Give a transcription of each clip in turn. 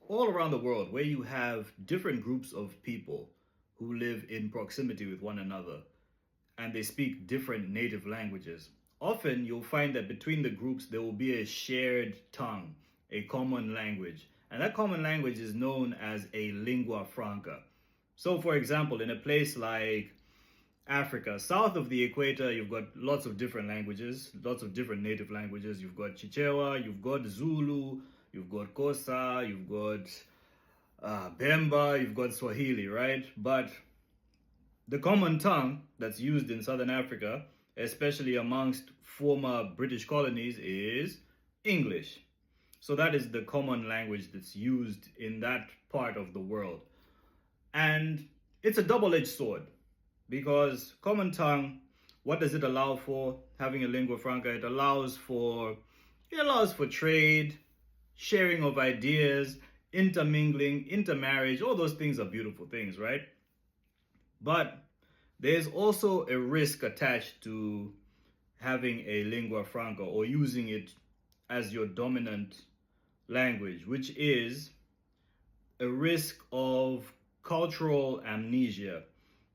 all around the world where you have different groups of people who live in proximity with one another and they speak different native languages. Often you'll find that between the groups there will be a shared tongue, a common language. And that common language is known as a lingua franca. So, for example, in a place like Africa, south of the equator, you've got lots of different languages, lots of different native languages. You've got Chichewa, you've got Zulu, you've got Kosa, you've got Bemba, you've got Swahili, right? But the common tongue that's used in southern Africa, especially amongst former British colonies, is English. So that is the common language that's used in that part of the world. And it's a double-edged sword because common tongue, what does it allow for? Having a lingua franca, it allows for trade, sharing of ideas, intermingling, intermarriage. All those things are beautiful things, right? But there's also a risk attached to having a lingua franca or using it as your dominant language, which is a risk of cultural amnesia.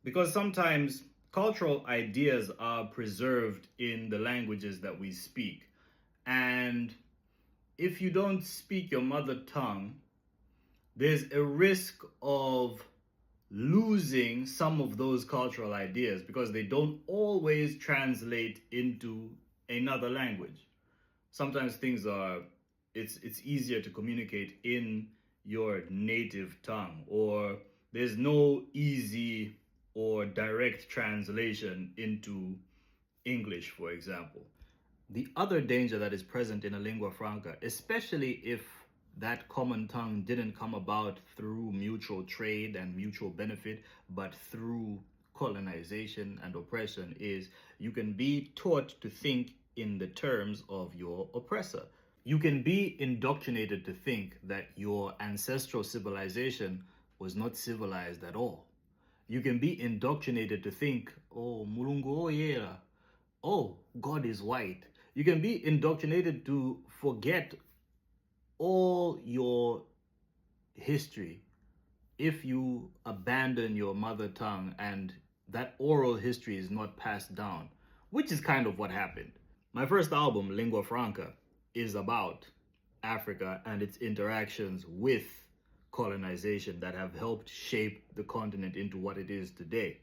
Because sometimes cultural ideas are preserved in the languages that we speak. And if you don't speak your mother tongue, there's a risk of losing some of those cultural ideas because they don't always translate into another language. Sometimes it's easier to communicate in your native tongue, or there's no easy or direct translation into English, for example. The other danger that is present in a lingua franca, especially if that common tongue didn't come about through mutual trade and mutual benefit, but through colonization and oppression, is you can be taught to think in the terms of your oppressor. You can be indoctrinated to think that your ancestral civilization was not civilized at all. You can be indoctrinated to think, oh, Mulungu Oyera, oh, God is white. You can be indoctrinated to forget all your history if you abandon your mother tongue and that oral history is not passed down, which is kind of what happened. My first album, Lingua Franca, is about Africa and its interactions with colonization that have helped shape the continent into what it is today.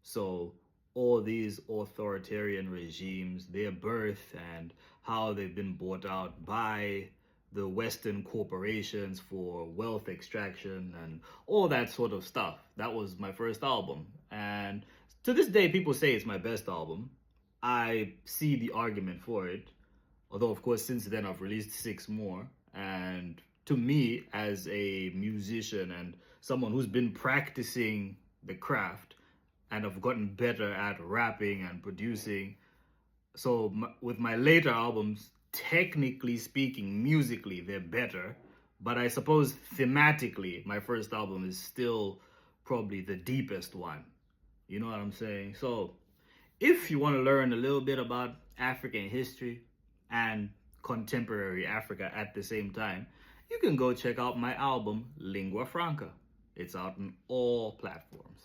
So all these authoritarian regimes, their birth and how they've been bought out by the Western corporations for wealth extraction and all that sort of stuff. That was my first album. And to this day, people say it's my best album. I see the argument for it. Although, of course, since then I've released 6 more. And to me, as a musician and someone who's been practicing the craft and have gotten better at rapping and producing, so with my later albums, technically speaking, musically, they're better. But I suppose thematically, my first album is still probably the deepest one. You know what I'm saying? So if you want to learn a little bit about African history and contemporary Africa at the same time, you can go check out my album, Lingua Franca. It's out on all platforms.